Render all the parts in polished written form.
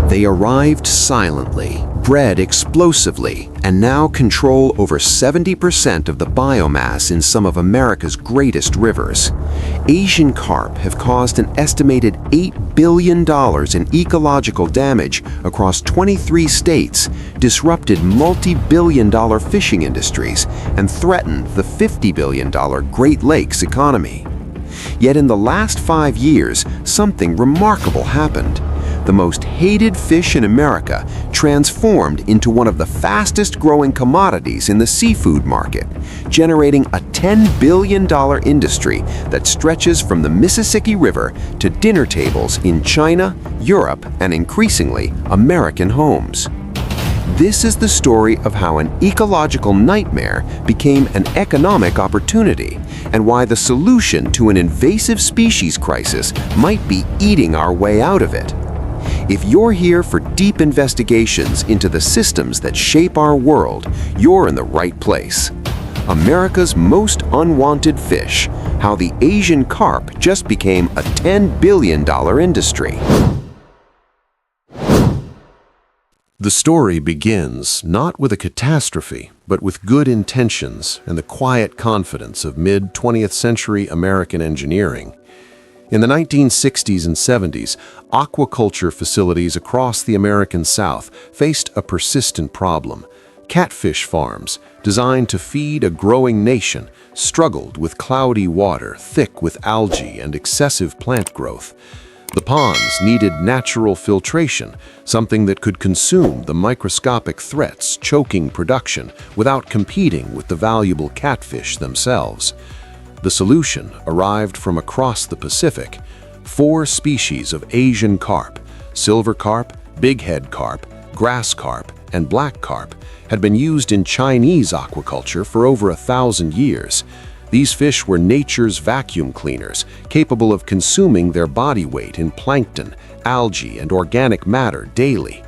They arrived silently, bred explosively, and now control over 70% of the biomass in some of America's greatest rivers. Asian carp have caused an estimated $8 billion in ecological damage across 23 states, disrupted multi-billion-dollar fishing industries, and threatened the $50 billion Great Lakes economy. Yet in the last 5 years, something remarkable happened. The most hated fish in America transformed into one of the fastest-growing commodities in the seafood market, generating a $10 billion industry that stretches from the Mississippi River to dinner tables in China, Europe, and increasingly, American homes. This is the story of how an ecological nightmare became an economic opportunity, and why the solution to an invasive species crisis might be eating our way out of it. If you're here for deep investigations into the systems that shape our world, you're in the right place. America's most unwanted fish, how the Asian carp just became a $10 billion industry. The story begins not with a catastrophe, but with good intentions and the quiet confidence of mid-20th century American engineering. In the 1960s and 70s, aquaculture facilities across the American South faced a persistent problem. Catfish farms, designed to feed a growing nation, struggled with cloudy water thick with algae and excessive plant growth. The ponds needed natural filtration, something that could consume the microscopic threats choking production without competing with the valuable catfish themselves. The solution arrived from across the Pacific. 4 species of Asian carp, silver carp, bighead carp, grass carp, and black carp, had been used in Chinese aquaculture for over 1,000 years. These fish were nature's vacuum cleaners, capable of consuming their body weight in plankton, algae, and organic matter daily.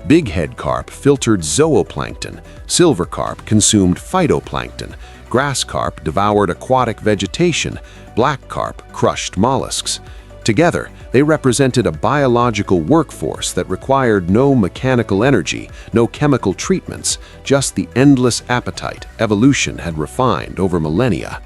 Bighead carp filtered zooplankton, silver carp consumed phytoplankton, grass carp devoured aquatic vegetation, black carp crushed mollusks. Together, they represented a biological workforce that required no mechanical energy, no chemical treatments, just the endless appetite evolution had refined over millennia.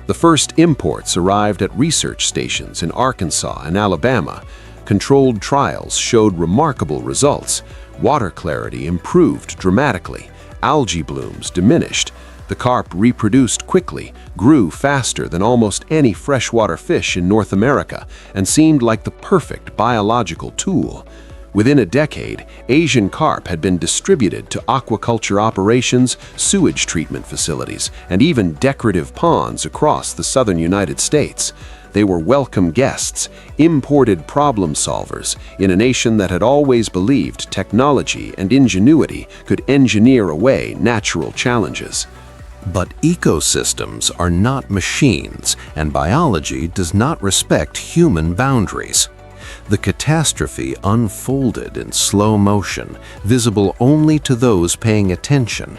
The first imports arrived at research stations in Arkansas and Alabama. Controlled trials showed remarkable results. Water clarity improved dramatically. Algae blooms diminished. The carp reproduced quickly, grew faster than almost any freshwater fish in North America, and seemed like the perfect biological tool. Within a decade, Asian carp had been distributed to aquaculture operations, sewage treatment facilities, and even decorative ponds across the southern United States. They were welcome guests, imported problem solvers in a nation that had always believed technology and ingenuity could engineer away natural challenges. But ecosystems are not machines, and biology does not respect human boundaries. The catastrophe unfolded in slow motion, visible only to those paying attention.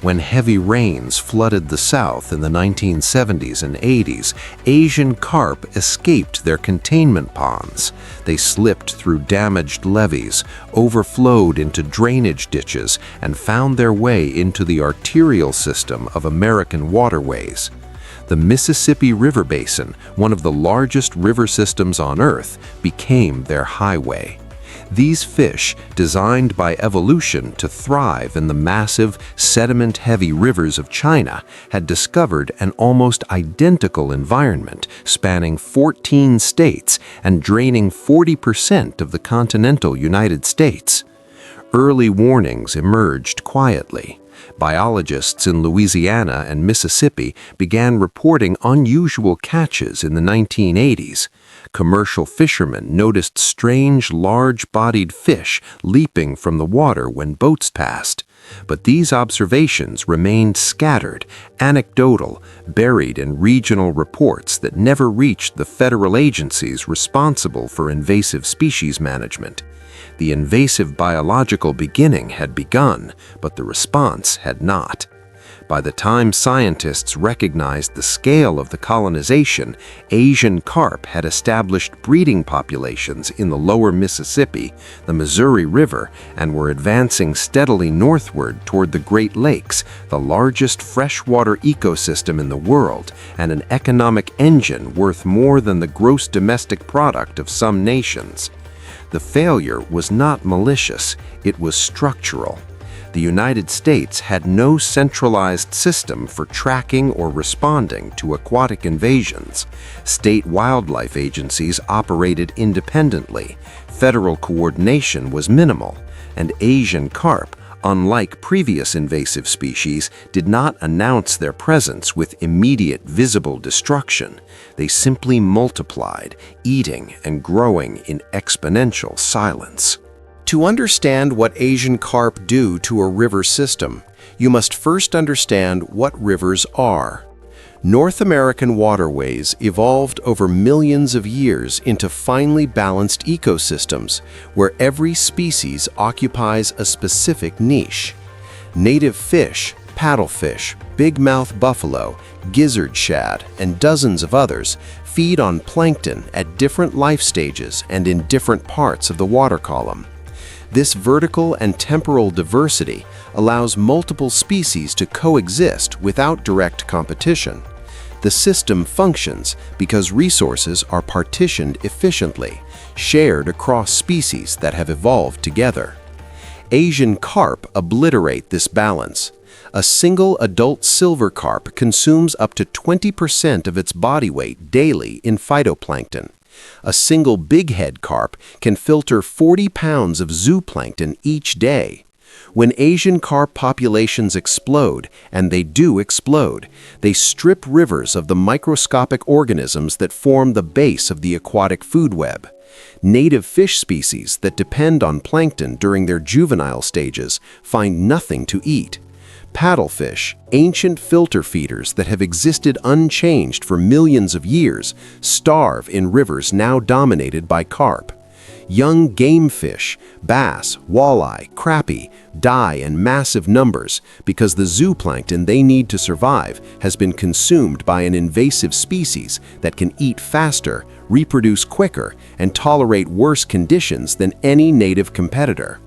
When heavy rains flooded the South in the 1970s and 80s, Asian carp escaped their containment ponds. They slipped through damaged levees, overflowed into drainage ditches, and found their way into the arterial system of American waterways. The Mississippi River Basin, one of the largest river systems on Earth, became their highway. These fish, designed by evolution to thrive in the massive, sediment-heavy rivers of China, had discovered an almost identical environment spanning 14 states and draining 40% of the continental United States. Early warnings emerged quietly. Biologists in Louisiana and Mississippi began reporting unusual catches in the 1980s. Commercial fishermen noticed strange, large-bodied fish leaping from the water when boats passed. But these observations remained scattered, anecdotal, buried in regional reports that never reached the federal agencies responsible for invasive species management. The invasive biological beginning had begun, but the response had not. By the time scientists recognized the scale of the colonization, Asian carp had established breeding populations in the lower Mississippi, the Missouri River, and were advancing steadily northward toward the Great Lakes, the largest freshwater ecosystem in the world, and an economic engine worth more than the gross domestic product of some nations. The failure was not malicious, it was structural. The United States had no centralized system for tracking or responding to aquatic invasions. State wildlife agencies operated independently, federal coordination was minimal, and Asian carp, unlike previous invasive species, did not announce their presence with immediate visible destruction. They simply multiplied, eating and growing in exponential silence. To understand what Asian carp do to a river system, you must first understand what rivers are. North American waterways evolved over millions of years into finely balanced ecosystems where every species occupies a specific niche. Native fish, paddlefish, bigmouth buffalo, gizzard shad, and dozens of others feed on plankton at different life stages and in different parts of the water column. This vertical and temporal diversity allows multiple species to coexist without direct competition. The system functions because resources are partitioned efficiently, shared across species that have evolved together. Asian carp obliterate this balance. A single adult silver carp consumes up to 20% of its body weight daily in phytoplankton. A single bighead carp can filter 40 pounds of zooplankton each day. When Asian carp populations explode, and they do explode, they strip rivers of the microscopic organisms that form the base of the aquatic food web. Native fish species that depend on plankton during their juvenile stages find nothing to eat. Paddlefish, ancient filter feeders that have existed unchanged for millions of years, starve in rivers now dominated by carp. Young game fish, bass, walleye, crappie, die in massive numbers because the zooplankton they need to survive has been consumed by an invasive species that can eat faster, reproduce quicker, and tolerate worse conditions than any native competitor.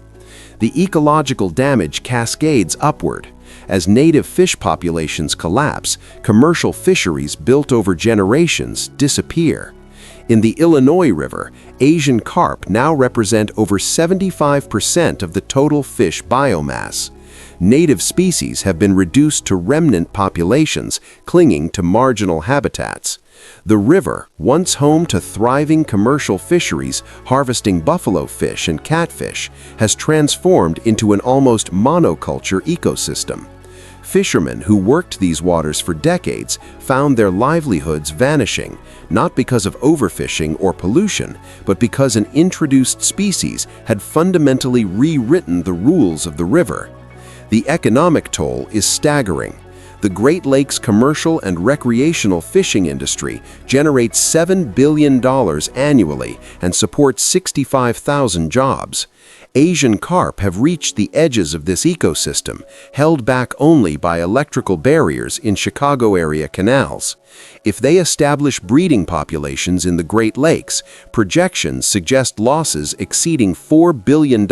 The ecological damage cascades upward. As native fish populations collapse, commercial fisheries built over generations disappear. In the Illinois River, Asian carp now represent over 75% of the total fish biomass. Native species have been reduced to remnant populations clinging to marginal habitats. The river, once home to thriving commercial fisheries harvesting buffalo fish and catfish, has transformed into an almost monoculture ecosystem. Fishermen who worked these waters for decades found their livelihoods vanishing, not because of overfishing or pollution, but because an introduced species had fundamentally rewritten the rules of the river. The economic toll is staggering. The Great Lakes commercial and recreational fishing industry generates $7 billion annually and supports 65,000 jobs. Asian carp have reached the edges of this ecosystem, held back only by electrical barriers in Chicago area canals. If they establish breeding populations in the Great Lakes, projections suggest losses exceeding $4 billion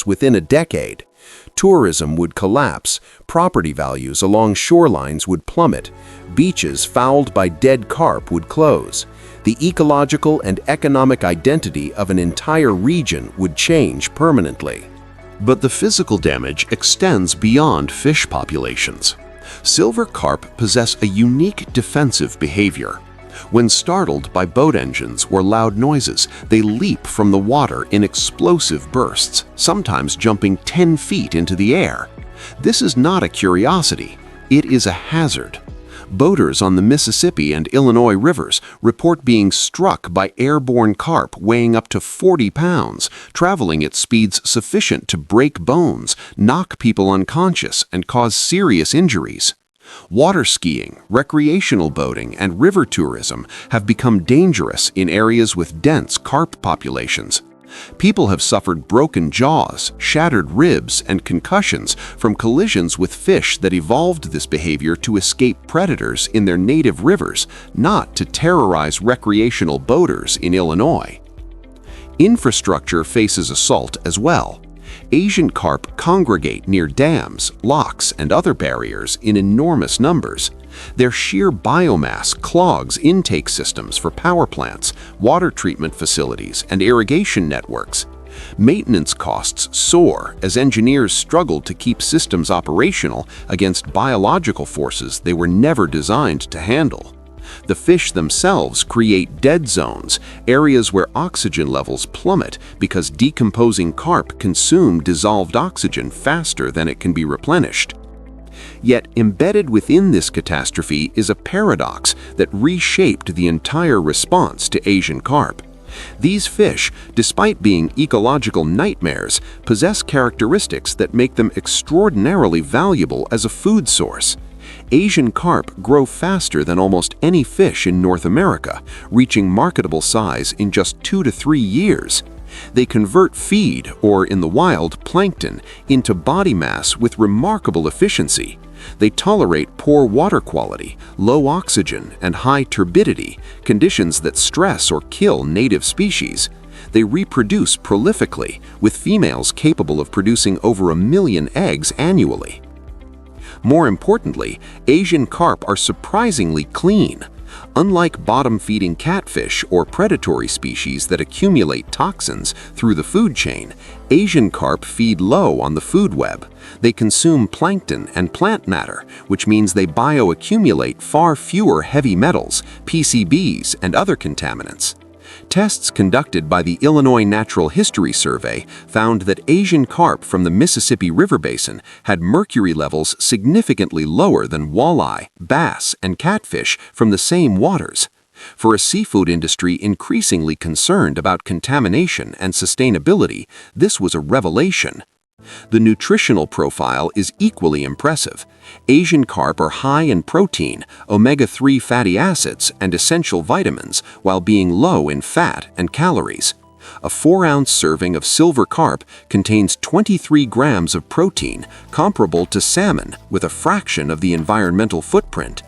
within a decade. Tourism would collapse, property values along shorelines would plummet, beaches fouled by dead carp would close. The ecological and economic identity of an entire region would change permanently. But the physical damage extends beyond fish populations. Silver carp possess a unique defensive behavior. When startled by boat engines or loud noises, they leap from the water in explosive bursts, sometimes jumping 10 feet into the air. This is not a curiosity, it is a hazard. Boaters on the Mississippi and Illinois rivers report being struck by airborne carp weighing up to 40 pounds, traveling at speeds sufficient to break bones, knock people unconscious, and cause serious injuries. Water skiing, recreational boating, and river tourism have become dangerous in areas with dense carp populations. People have suffered broken jaws, shattered ribs, and concussions from collisions with fish that evolved this behavior to escape predators in their native rivers, not to terrorize recreational boaters in Illinois. Infrastructure faces assault as well. Asian carp congregate near dams, locks, and other barriers in enormous numbers. Their sheer biomass clogs intake systems for power plants, water treatment facilities, and irrigation networks. Maintenance costs soar as engineers struggle to keep systems operational against biological forces they were never designed to handle. The fish themselves create dead zones, areas where oxygen levels plummet because decomposing carp consume dissolved oxygen faster than it can be replenished. Yet embedded within this catastrophe is a paradox that reshaped the entire response to Asian carp. These fish, despite being ecological nightmares, possess characteristics that make them extraordinarily valuable as a food source. Asian carp grow faster than almost any fish in North America, reaching marketable size in just 2 to 3 years. They convert feed, or in the wild, plankton, into body mass with remarkable efficiency. They tolerate poor water quality, low oxygen, and high turbidity, conditions that stress or kill native species. They reproduce prolifically, with females capable of producing over 1 million eggs annually. More importantly, Asian carp are surprisingly clean. Unlike bottom-feeding catfish or predatory species that accumulate toxins through the food chain, Asian carp feed low on the food web. They consume plankton and plant matter, which means they bioaccumulate far fewer heavy metals, PCBs, and other contaminants. Tests conducted by the Illinois Natural History Survey found that Asian carp from the Mississippi River Basin had mercury levels significantly lower than walleye, bass, and catfish from the same waters. For a seafood industry increasingly concerned about contamination and sustainability, this was a revelation. The nutritional profile is equally impressive. Asian carp are high in protein, omega-3 fatty acids, and essential vitamins, while being low in fat and calories. A 4-ounce serving of silver carp contains 23 grams of protein, comparable to salmon, with a fraction of the environmental footprint.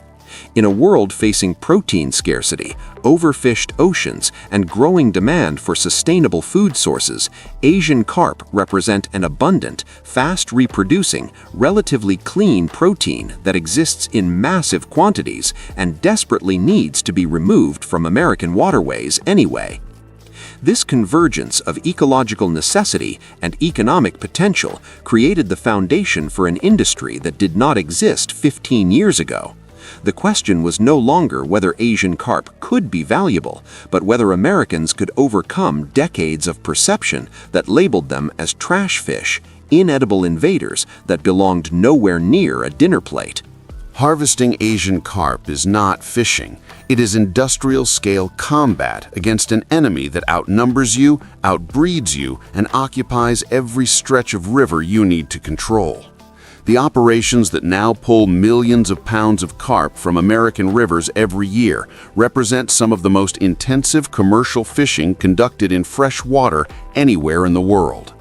In a world facing protein scarcity, overfished oceans, and growing demand for sustainable food sources, Asian carp represent an abundant, fast-reproducing, relatively clean protein that exists in massive quantities and desperately needs to be removed from American waterways anyway. This convergence of ecological necessity and economic potential created the foundation for an industry that did not exist 15 years ago. The question was no longer whether Asian carp could be valuable, but whether Americans could overcome decades of perception that labeled them as trash fish, inedible invaders that belonged nowhere near a dinner plate. Harvesting Asian carp is not fishing. It is industrial-scale combat against an enemy that outnumbers you, outbreeds you, and occupies every stretch of river you need to control. The operations that now pull millions of pounds of carp from American rivers every year represent some of the most intensive commercial fishing conducted in fresh water anywhere in the world.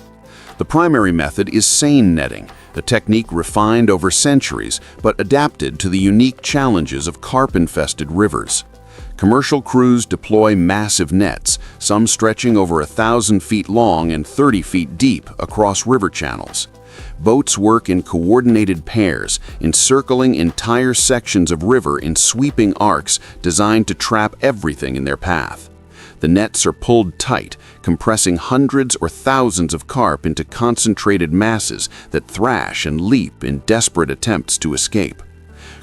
The primary method is seine netting, a technique refined over centuries but adapted to the unique challenges of carp-infested rivers. Commercial crews deploy massive nets, some stretching over 1,000 feet long and 30 feet deep across river channels. Boats work in coordinated pairs, encircling entire sections of river in sweeping arcs designed to trap everything in their path. The nets are pulled tight, compressing hundreds or thousands of carp into concentrated masses that thrash and leap in desperate attempts to escape.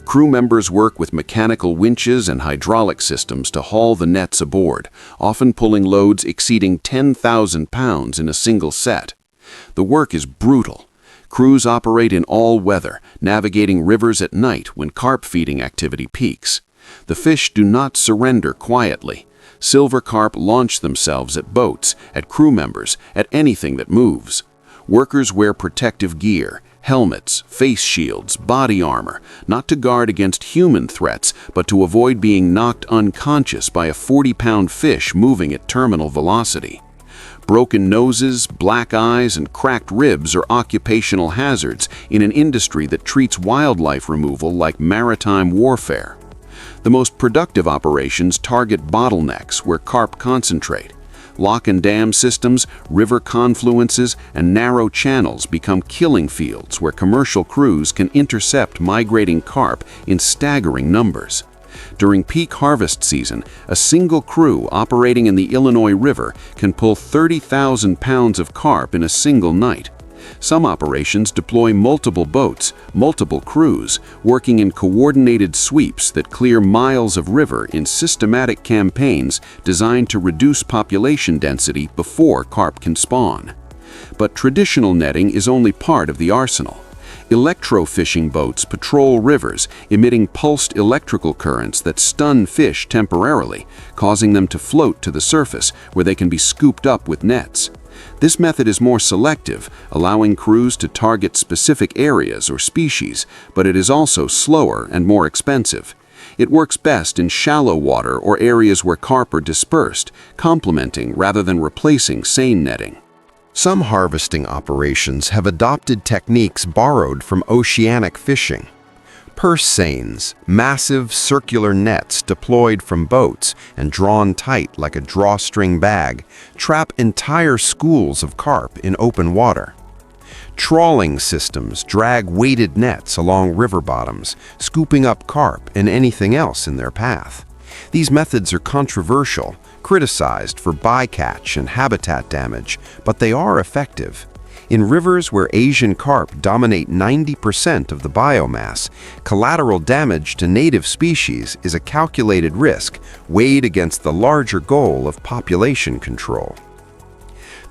Crew members work with mechanical winches and hydraulic systems to haul the nets aboard, often pulling loads exceeding 10,000 pounds in a single set. The work is brutal. Crews operate in all weather, navigating rivers at night when carp feeding activity peaks. The fish do not surrender quietly. Silver carp launch themselves at boats, at crew members, at anything that moves. Workers wear protective gear, helmets, face shields, body armor, not to guard against human threats, but to avoid being knocked unconscious by a 40-pound fish moving at terminal velocity. Broken noses, black eyes, and cracked ribs are occupational hazards in an industry that treats wildlife removal like maritime warfare. The most productive operations target bottlenecks where carp concentrate. Lock and dam systems, river confluences, and narrow channels become killing fields where commercial crews can intercept migrating carp in staggering numbers. During peak harvest season, a single crew operating in the Illinois River can pull 30,000 pounds of carp in a single night. Some operations deploy multiple boats, multiple crews, working in coordinated sweeps that clear miles of river in systematic campaigns designed to reduce population density before carp can spawn. But traditional netting is only part of the arsenal. Electro-fishing boats patrol rivers, emitting pulsed electrical currents that stun fish temporarily, causing them to float to the surface where they can be scooped up with nets. This method is more selective, allowing crews to target specific areas or species, but it is also slower and more expensive. It works best in shallow water or areas where carp are dispersed, complementing rather than replacing seine netting. Some harvesting operations have adopted techniques borrowed from oceanic fishing. Purse seines, massive circular nets deployed from boats and drawn tight like a drawstring bag, trap entire schools of carp in open water. Trawling systems drag weighted nets along river bottoms, scooping up carp and anything else in their path. These methods are controversial, criticized for bycatch and habitat damage, but they are effective. In rivers where Asian carp dominate 90% of the biomass, collateral damage to native species is a calculated risk weighed against the larger goal of population control.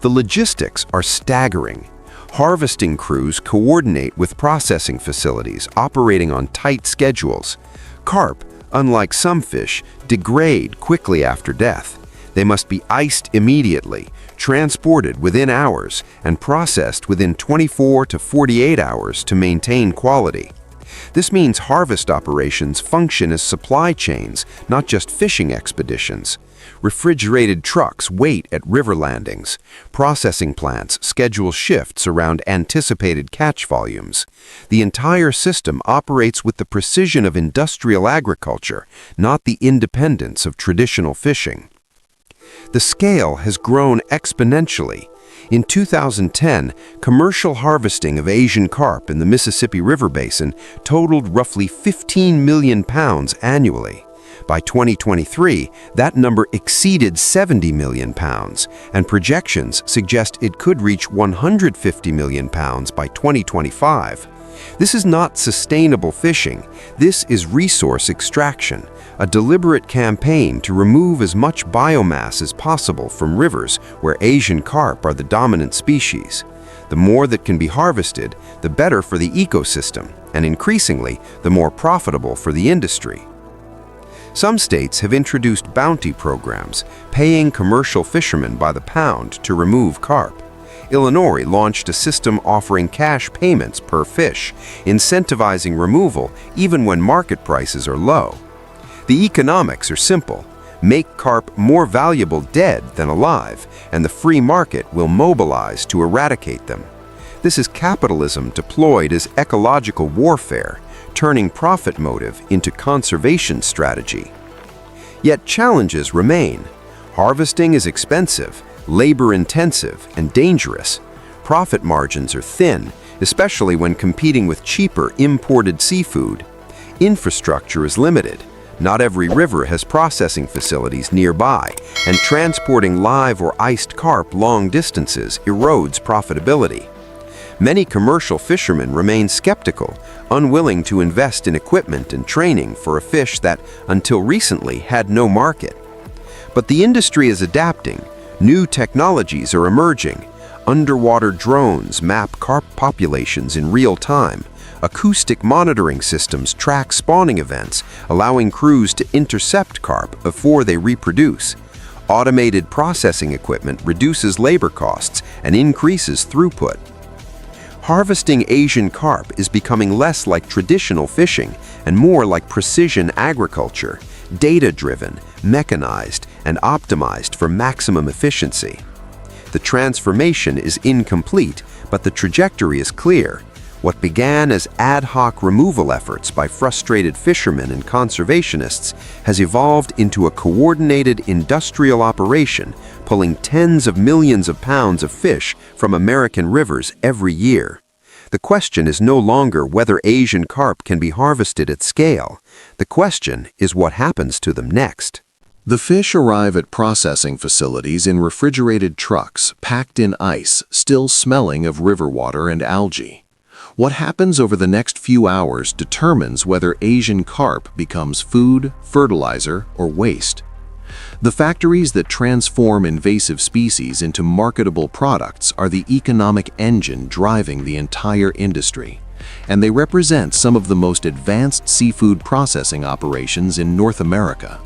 The logistics are staggering. Harvesting crews coordinate with processing facilities operating on tight schedules. Carp, unlike some fish, degrade quickly after death. They must be iced immediately, transported within hours, and processed within 24 to 48 hours to maintain quality. This means harvest operations function as supply chains, not just fishing expeditions. Refrigerated trucks wait at river landings. Processing plants schedule shifts around anticipated catch volumes. The entire system operates with the precision of industrial agriculture, not the independence of traditional fishing. The scale has grown exponentially. In 2010, commercial harvesting of Asian carp in the Mississippi River Basin totaled roughly 15 million pounds annually. By 2023, that number exceeded 70 million pounds, and projections suggest it could reach 150 million pounds by 2025. This is not sustainable fishing. This is resource extraction, a deliberate campaign to remove as much biomass as possible from rivers where Asian carp are the dominant species. The more that can be harvested, the better for the ecosystem, and increasingly, the more profitable for the industry. Some states have introduced bounty programs, paying commercial fishermen by the pound to remove carp. Illinois launched a system offering cash payments per fish, incentivizing removal even when market prices are low. The economics are simple. Make carp more valuable dead than alive, and the free market will mobilize to eradicate them. This is capitalism deployed as ecological warfare, turning profit motive into conservation strategy. Yet challenges remain. Harvesting is expensive, labor-intensive, and dangerous. Profit margins are thin, especially when competing with cheaper imported seafood. Infrastructure is limited. Not every river has processing facilities nearby, and transporting live or iced carp long distances erodes profitability. Many commercial fishermen remain skeptical, unwilling to invest in equipment and training for a fish that, until recently, had no market. But the industry is adapting. New technologies are emerging. Underwater drones map carp populations in real time. Acoustic monitoring systems track spawning events, allowing crews to intercept carp before they reproduce. Automated processing equipment reduces labor costs and increases throughput. Harvesting Asian carp is becoming less like traditional fishing and more like precision agriculture, data-driven, mechanized, and optimized for maximum efficiency. The transformation is incomplete, but the trajectory is clear. What began as ad hoc removal efforts by frustrated fishermen and conservationists has evolved into a coordinated industrial operation, pulling tens of millions of pounds of fish from American rivers every year. The question is no longer whether Asian carp can be harvested at scale. The question is what happens to them next. The fish arrive at processing facilities in refrigerated trucks, packed in ice, still smelling of river water and algae. What happens over the next few hours determines whether Asian carp becomes food, fertilizer, or waste. The factories that transform invasive species into marketable products are the economic engine driving the entire industry, and they represent some of the most advanced seafood processing operations in North America.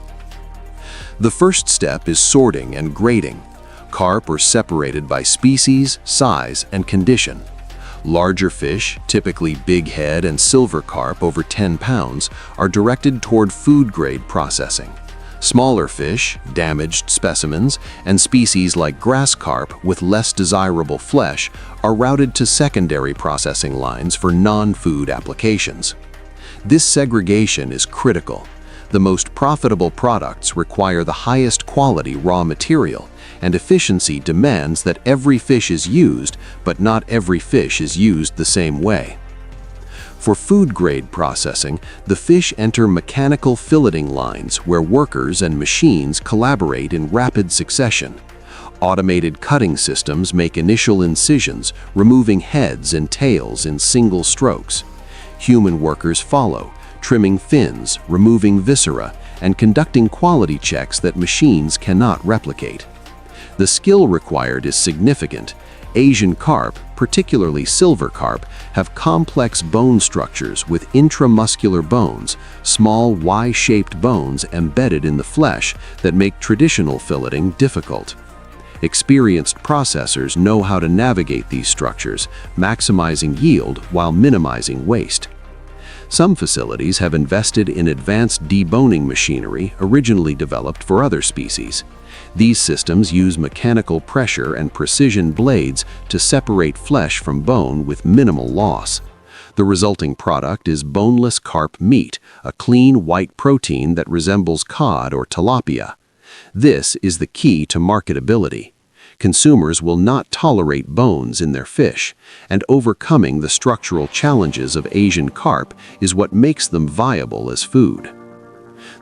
The first step is sorting and grading. Carp are separated by species, size, and condition. Larger fish, typically bighead and silver carp over 10 pounds, are directed toward food-grade processing. Smaller fish, damaged specimens, and species like grass carp with less desirable flesh are routed to secondary processing lines for non-food applications. This segregation is critical. The most profitable products require the highest quality raw material, and efficiency demands that every fish is used, but not every fish is used the same way. For food-grade processing, the fish enter mechanical filleting lines where workers and machines collaborate in rapid succession. Automated cutting systems make initial incisions, removing heads and tails in single strokes. Human workers follow, trimming fins, removing viscera, and conducting quality checks that machines cannot replicate. The skill required is significant. Asian carp, particularly silver carp, have complex bone structures with intramuscular bones, small Y-shaped bones embedded in the flesh that make traditional filleting difficult. Experienced processors know how to navigate these structures, maximizing yield while minimizing waste. Some facilities have invested in advanced deboning machinery originally developed for other species. These systems use mechanical pressure and precision blades to separate flesh from bone with minimal loss. The resulting product is boneless carp meat, a clean white protein that resembles cod or tilapia. This is the key to marketability. Consumers will not tolerate bones in their fish, and overcoming the structural challenges of Asian carp is what makes them viable as food.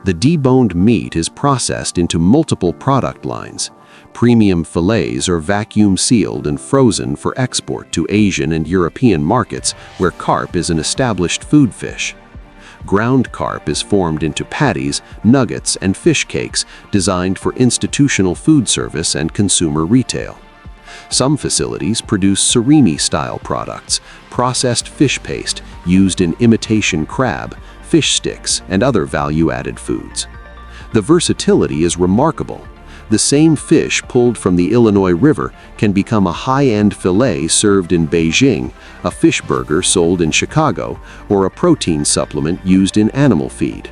The deboned meat is processed into multiple product lines. Premium fillets are vacuum sealed and frozen for export to Asian and European markets where carp is an established food fish. Ground carp is formed into patties, nuggets, and fish cakes designed for institutional food service and consumer retail. Some facilities produce surimi-style products, processed fish paste used in imitation crab, fish sticks, and other value-added foods. The versatility is remarkable. The same fish pulled from the Illinois River can become a high-end fillet served in Beijing, a fish burger sold in Chicago, or a protein supplement used in animal feed.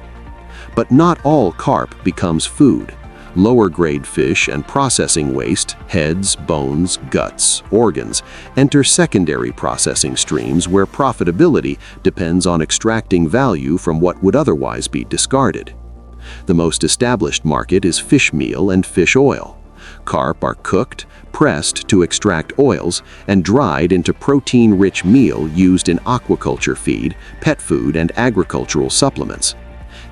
But not all carp becomes food. Lower-grade fish and processing waste, heads, bones, guts, organs, enter secondary processing streams where profitability depends on extracting value from what would otherwise be discarded. The most established market is fish meal and fish oil. Carp are cooked, pressed to extract oils, and dried into protein-rich meal used in aquaculture feed, pet food, and agricultural supplements.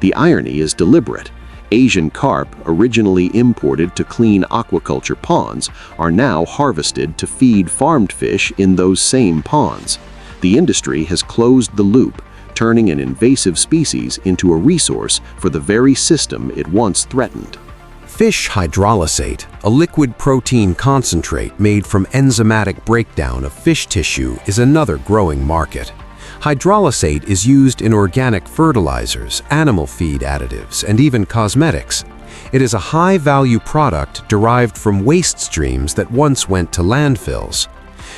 The irony is deliberate. Asian carp, originally imported to clean aquaculture ponds, are now harvested to feed farmed fish in those same ponds. The industry has closed the loop, turning an invasive species into a resource for the very system it once threatened. Fish hydrolysate, a liquid protein concentrate made from enzymatic breakdown of fish tissue, is another growing market. Hydrolysate is used in organic fertilizers, animal feed additives, and even cosmetics. It is a high-value product derived from waste streams that once went to landfills.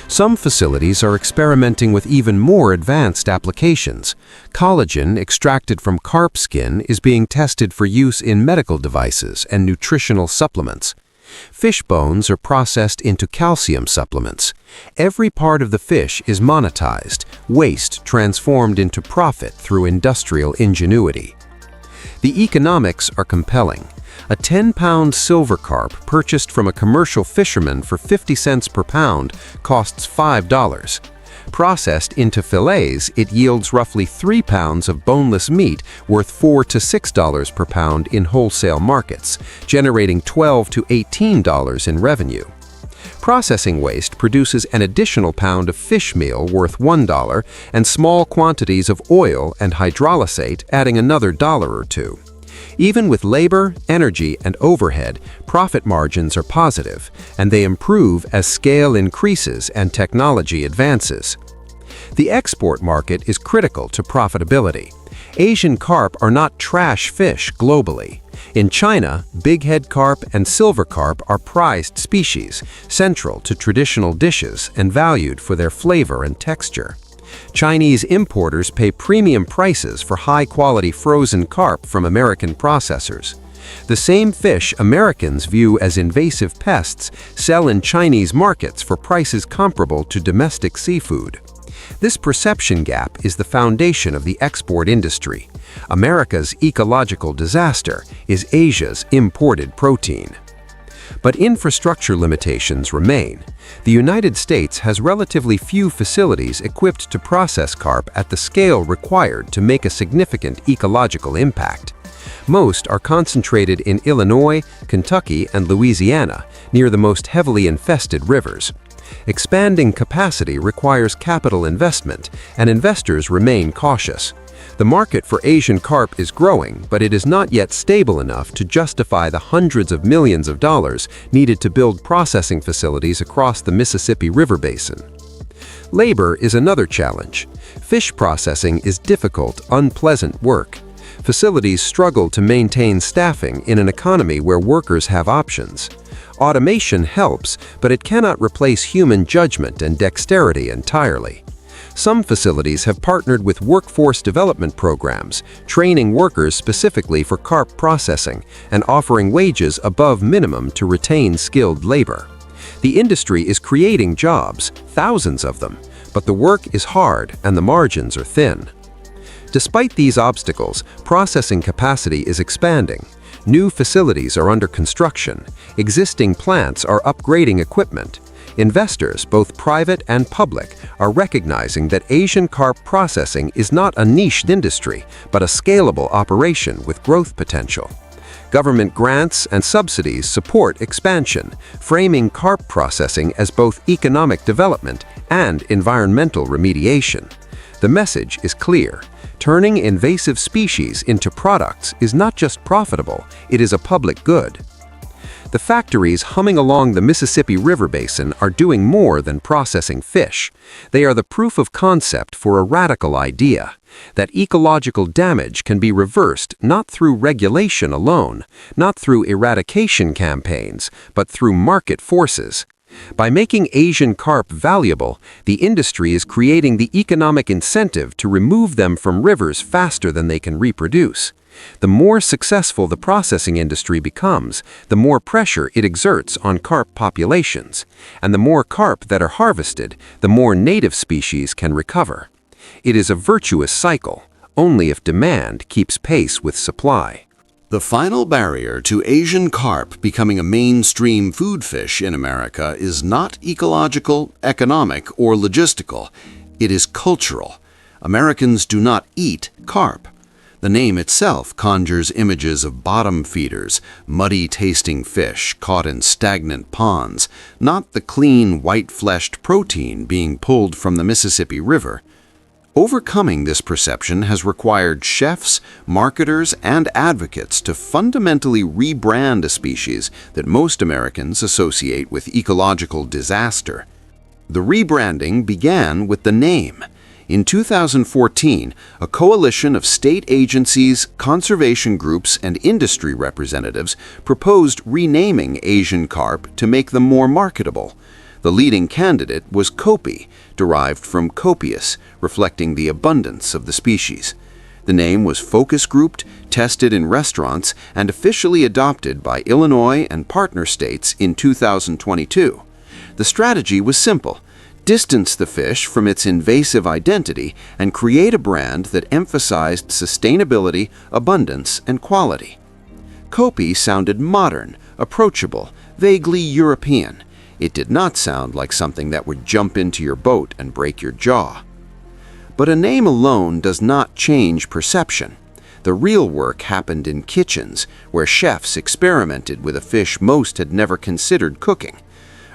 Some facilities are experimenting with even more advanced applications. Collagen extracted from carp skin is being tested for use in medical devices and nutritional supplements. Fish bones are processed into calcium supplements. Every part of the fish is monetized, waste transformed into profit through industrial ingenuity. The economics are compelling. A 10-pound silver carp purchased from a commercial fisherman for 50 cents per pound costs $5. Processed into fillets, it yields roughly 3 pounds of boneless meat worth $4 to $6 per pound in wholesale markets, generating $12 to $18 in revenue. Processing waste produces an additional pound of fish meal worth $1 and small quantities of oil and hydrolysate adding another $1 or $2. Even with labor, energy, and overhead, profit margins are positive, and they improve as scale increases and technology advances. The export market is critical to profitability. Asian carp are not trash fish globally. In China, bighead carp and silver carp are prized species, central to traditional dishes and valued for their flavor and texture. Chinese importers pay premium prices for high-quality frozen carp from American processors. The same fish Americans view as invasive pests sell in Chinese markets for prices comparable to domestic seafood. This perception gap is the foundation of the export industry. America's ecological disaster is Asia's imported protein. But infrastructure limitations remain. The United States has relatively few facilities equipped to process carp at the scale required to make a significant ecological impact. Most are concentrated in Illinois, Kentucky, and Louisiana, near the most heavily infested rivers. Expanding capacity requires capital investment, and investors remain cautious. The market for Asian carp is growing, but it is not yet stable enough to justify the hundreds of millions of dollars needed to build processing facilities across the Mississippi River basin. Labor is another challenge. Fish processing is difficult, unpleasant work. Facilities struggle to maintain staffing in an economy where workers have options. Automation helps, but it cannot replace human judgment and dexterity entirely. Some facilities have partnered with workforce development programs, training workers specifically for carp processing and offering wages above minimum to retain skilled labor. The industry is creating jobs, thousands of them, but the work is hard and the margins are thin. Despite these obstacles, processing capacity is expanding. New facilities are under construction. Existing plants are upgrading equipment. Investors, both private and public, are recognizing that Asian carp processing is not a niche industry, but a scalable operation with growth potential. Government grants and subsidies support expansion, framing carp processing as both economic development and environmental remediation. The message is clear. Turning invasive species into products is not just profitable, it is a public good. The factories humming along the Mississippi River basin are doing more than processing fish. They are the proof of concept for a radical idea, that ecological damage can be reversed not through regulation alone, not through eradication campaigns, but through market forces. By making Asian carp valuable, the industry is creating the economic incentive to remove them from rivers faster than they can reproduce. The more successful the processing industry becomes, the more pressure it exerts on carp populations, and the more carp that are harvested, the more native species can recover. It is a virtuous cycle, only if demand keeps pace with supply. The final barrier to Asian carp becoming a mainstream food fish in America is not ecological, economic, or logistical. It is cultural. Americans do not eat carp. The name itself conjures images of bottom feeders, muddy-tasting fish caught in stagnant ponds, not the clean, white-fleshed protein being pulled from the Mississippi River. Overcoming this perception has required chefs, marketers, and advocates to fundamentally rebrand a species that most Americans associate with ecological disaster. The rebranding began with the name. In 2014, a coalition of state agencies, conservation groups, and industry representatives proposed renaming Asian carp to make them more marketable. The leading candidate was copi, derived from copious, reflecting the abundance of the species. The name was focus grouped, tested in restaurants, and officially adopted by Illinois and partner states in 2022. The strategy was simple: distance the fish from its invasive identity and create a brand that emphasized sustainability, abundance, and quality. Copi sounded modern, approachable, vaguely European. It did not sound like something that would jump into your boat and break your jaw. But a name alone does not change perception. The real work happened in kitchens, where chefs experimented with a fish most had never considered cooking.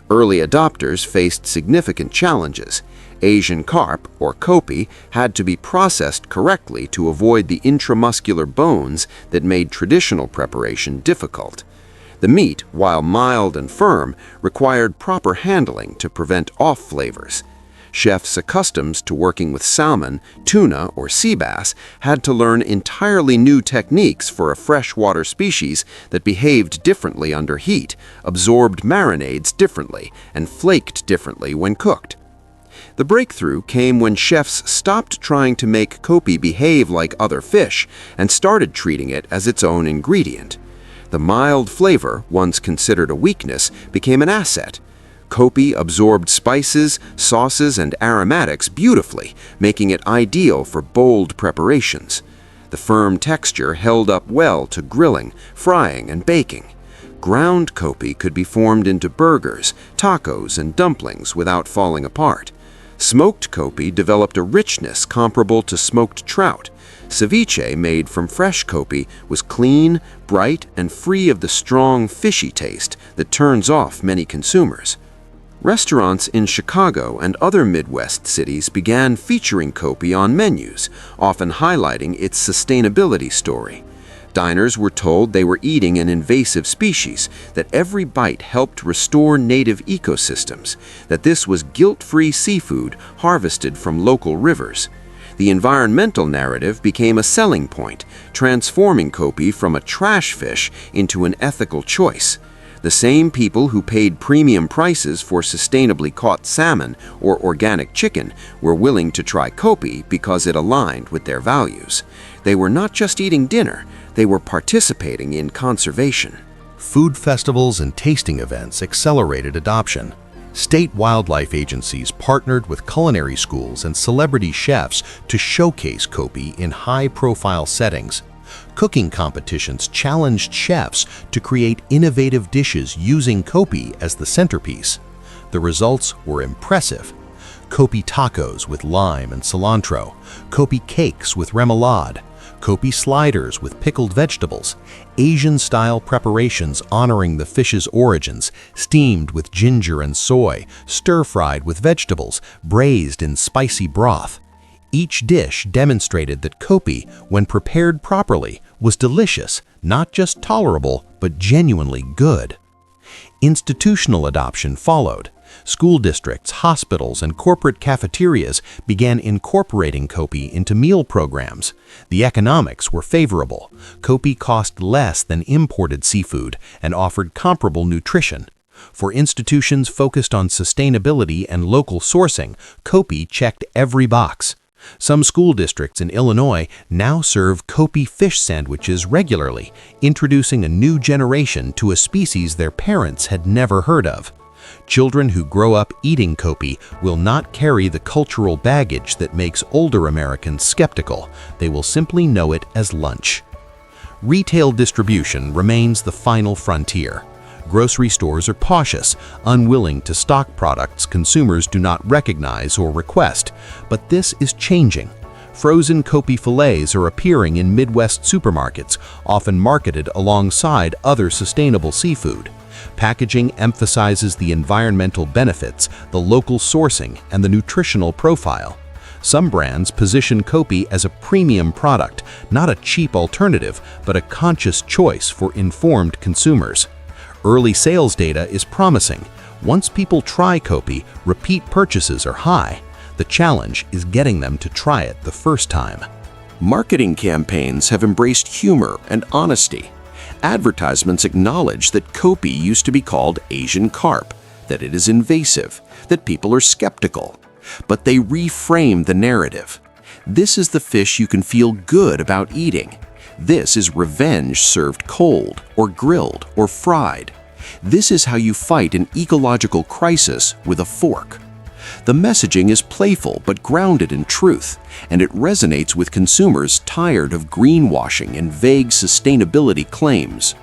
Early adopters faced significant challenges. Asian carp, or copi, had to be processed correctly to avoid the intramuscular bones that made traditional preparation difficult. The meat, while mild and firm, required proper handling to prevent off flavors. Chefs accustomed to working with salmon, tuna, or sea bass had to learn entirely new techniques for a freshwater species that behaved differently under heat, absorbed marinades differently, and flaked differently when cooked. The breakthrough came when chefs stopped trying to make copi behave like other fish and started treating it as its own ingredient. The mild flavor, once considered a weakness, became an asset. Copi absorbed spices, sauces, and aromatics beautifully, making it ideal for bold preparations. The firm texture held up well to grilling, frying, and baking. Ground copi could be formed into burgers, tacos, and dumplings without falling apart. Smoked copi developed a richness comparable to smoked trout. Ceviche made from fresh copi was clean, bright, and free of the strong, fishy taste that turns off many consumers. Restaurants in Chicago and other Midwest cities began featuring copi on menus, often highlighting its sustainability story. Diners were told they were eating an invasive species, that every bite helped restore native ecosystems, that this was guilt-free seafood harvested from local rivers. The environmental narrative became a selling point, transforming copi from a trash fish into an ethical choice. The same people who paid premium prices for sustainably caught salmon or organic chicken were willing to try copi because it aligned with their values. They were not just eating dinner, they were participating in conservation. Food festivals and tasting events accelerated adoption. State wildlife agencies partnered with culinary schools and celebrity chefs to showcase copi in high-profile settings. Cooking competitions challenged chefs to create innovative dishes using copi as the centerpiece. The results were impressive. Copi tacos with lime and cilantro, copi cakes with remoulade, copi sliders with pickled vegetables, Asian-style preparations honoring the fish's origins, steamed with ginger and soy, stir-fried with vegetables, braised in spicy broth. Each dish demonstrated that copi, when prepared properly, was delicious, not just tolerable, but genuinely good. Institutional adoption followed. School districts, hospitals, and corporate cafeterias began incorporating copi into meal programs. The economics were favorable. Copi cost less than imported seafood and offered comparable nutrition. For institutions focused on sustainability and local sourcing, copi checked every box. Some school districts in Illinois now serve copi fish sandwiches regularly, introducing a new generation to a species their parents had never heard of. Children who grow up eating copi will not carry the cultural baggage that makes older Americans skeptical. They will simply know it as lunch. Retail distribution remains the final frontier. Grocery stores are cautious, unwilling to stock products consumers do not recognize or request, but this is changing. Frozen copi fillets are appearing in Midwest supermarkets, often marketed alongside other sustainable seafood. Packaging emphasizes the environmental benefits, the local sourcing, and the nutritional profile. Some brands position copi as a premium product, not a cheap alternative, but a conscious choice for informed consumers. Early sales data is promising. Once people try copi, repeat purchases are high. The challenge is getting them to try it the first time. Marketing campaigns have embraced humor and honesty. Advertisements acknowledge that copi used to be called Asian carp, that it is invasive, that people are skeptical. But they reframe the narrative. This is the fish you can feel good about eating. This is revenge served cold, or grilled, or fried. This is how you fight an ecological crisis with a fork. The messaging is playful but grounded in truth, and it resonates with consumers tired of greenwashing and vague sustainability claims.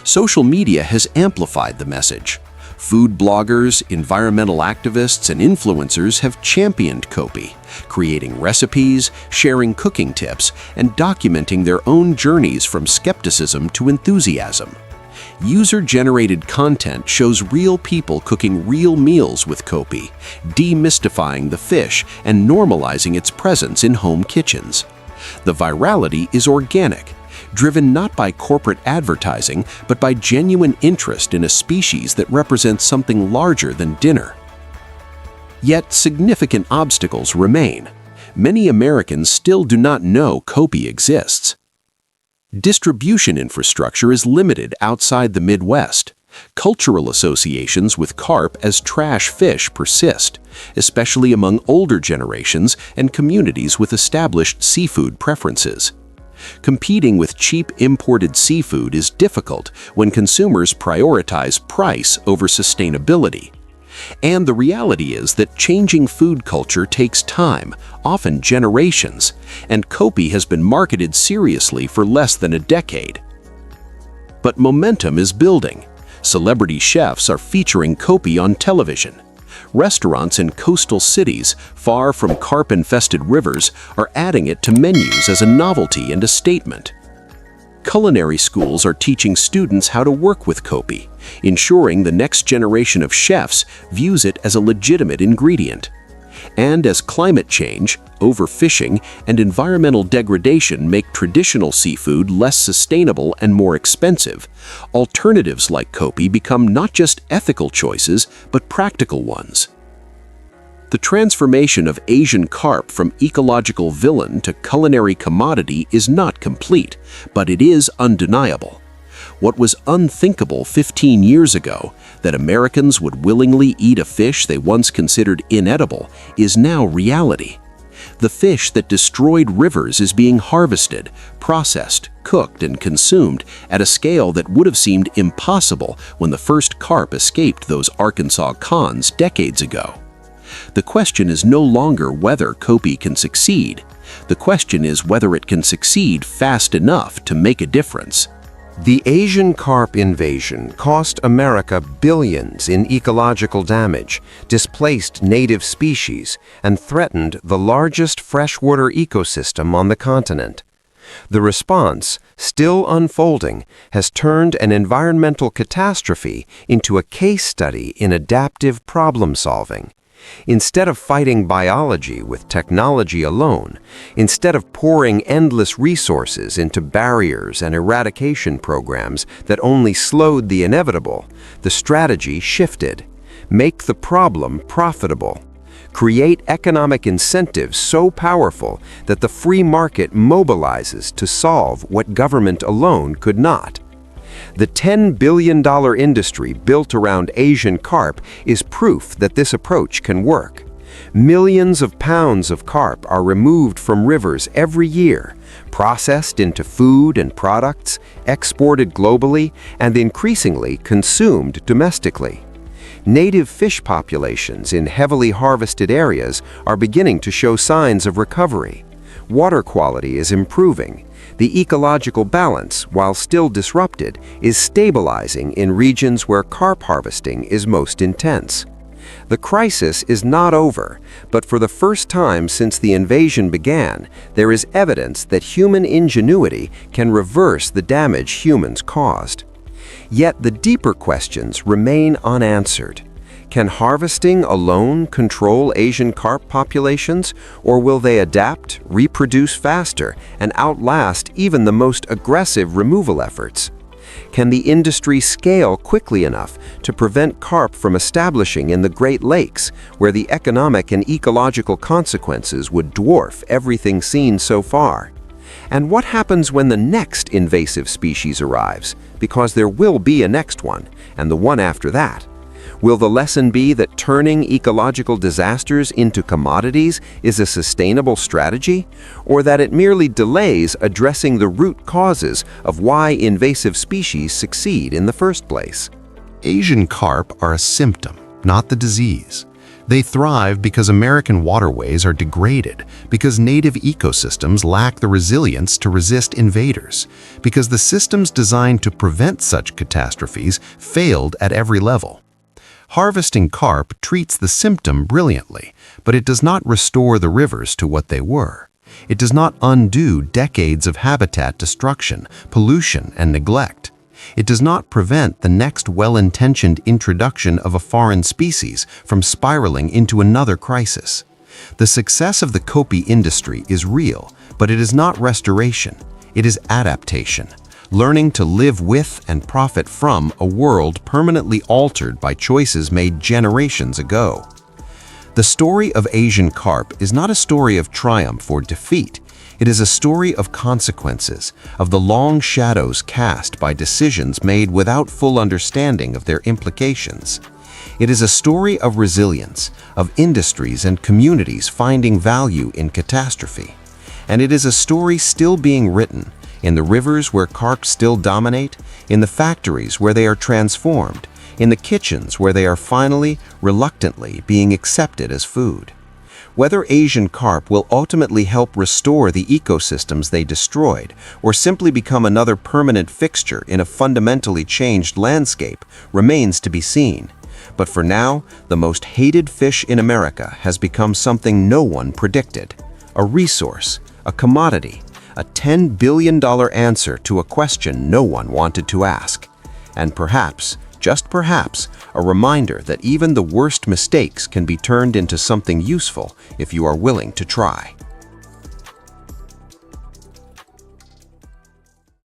Social media has amplified the message. Food bloggers, environmental activists, and influencers have championed copi, creating recipes, sharing cooking tips, and documenting their own journeys from skepticism to enthusiasm. User-generated content shows real people cooking real meals with copi, demystifying the fish and normalizing its presence in home kitchens. The virality is organic, driven not by corporate advertising, but by genuine interest in a species that represents something larger than dinner. Yet significant obstacles remain. Many Americans still do not know copi exists. Distribution infrastructure is limited outside the Midwest. Cultural associations with carp as trash fish persist, especially among older generations and communities with established seafood preferences. Competing with cheap imported seafood is difficult when consumers prioritize price over sustainability. And the reality is that changing food culture takes time, often generations, and copi has been marketed seriously for less than a decade. But momentum is building. Celebrity chefs are featuring copi on television. Restaurants in coastal cities, far from carp-infested rivers, are adding it to menus as a novelty and a statement. Culinary schools are teaching students how to work with copi, ensuring the next generation of chefs views it as a legitimate ingredient. And as climate change, overfishing, and environmental degradation make traditional seafood less sustainable and more expensive, alternatives like copi become not just ethical choices, but practical ones. The transformation of Asian carp from ecological villain to culinary commodity is not complete, but it is undeniable. What was unthinkable 15 years ago, that Americans would willingly eat a fish they once considered inedible, is now reality. The fish that destroyed rivers is being harvested, processed, cooked, and consumed at a scale that would have seemed impossible when the first carp escaped those Arkansas ponds decades ago. The question is no longer whether copi can succeed. The question is whether it can succeed fast enough to make a difference. The Asian carp invasion cost America billions in ecological damage, displaced native species, and threatened the largest freshwater ecosystem on the continent. The response, still unfolding, has turned an environmental catastrophe into a case study in adaptive problem-solving. Instead of fighting biology with technology alone, instead of pouring endless resources into barriers and eradication programs that only slowed the inevitable, the strategy shifted. Make the problem profitable. Create economic incentives so powerful that the free market mobilizes to solve what government alone could not. The $10 billion industry built around Asian carp is proof that this approach can work. Millions of pounds of carp are removed from rivers every year, processed into food and products, exported globally, and increasingly consumed domestically. Native fish populations in heavily harvested areas are beginning to show signs of recovery. Water quality is improving. The ecological balance, while still disrupted, is stabilizing in regions where carp harvesting is most intense. The crisis is not over, but for the first time since the invasion began, there is evidence that human ingenuity can reverse the damage humans caused. Yet the deeper questions remain unanswered. Can harvesting alone control Asian carp populations, or will they adapt, reproduce faster, and outlast even the most aggressive removal efforts? Can the industry scale quickly enough to prevent carp from establishing in the Great Lakes, where the economic and ecological consequences would dwarf everything seen so far? And what happens when the next invasive species arrives? Because there will be a next one, and the one after that. Will the lesson be that turning ecological disasters into commodities is a sustainable strategy, or that it merely delays addressing the root causes of why invasive species succeed in the first place? Asian carp are a symptom, not the disease. They thrive because American waterways are degraded, because native ecosystems lack the resilience to resist invaders, because the systems designed to prevent such catastrophes failed at every level. Harvesting carp treats the symptom brilliantly, but it does not restore the rivers to what they were. It does not undo decades of habitat destruction, pollution, and neglect. It does not prevent the next well-intentioned introduction of a foreign species from spiraling into another crisis. The success of the copi industry is real, but it is not restoration. It is adaptation, learning to live with and profit from a world permanently altered by choices made generations ago. The story of Asian carp is not a story of triumph or defeat. It is a story of consequences, of the long shadows cast by decisions made without full understanding of their implications. It is a story of resilience, of industries and communities finding value in catastrophe. And it is a story still being written, in the rivers where carp still dominate, in the factories where they are transformed, in the kitchens where they are finally, reluctantly being accepted as food. Whether Asian carp will ultimately help restore the ecosystems they destroyed, or simply become another permanent fixture in a fundamentally changed landscape, remains to be seen. But for now, the most hated fish in America has become something no one predicted. A resource, a commodity, a $10 billion answer to a question no one wanted to ask. And perhaps, just perhaps, a reminder that even the worst mistakes can be turned into something useful if you are willing to try.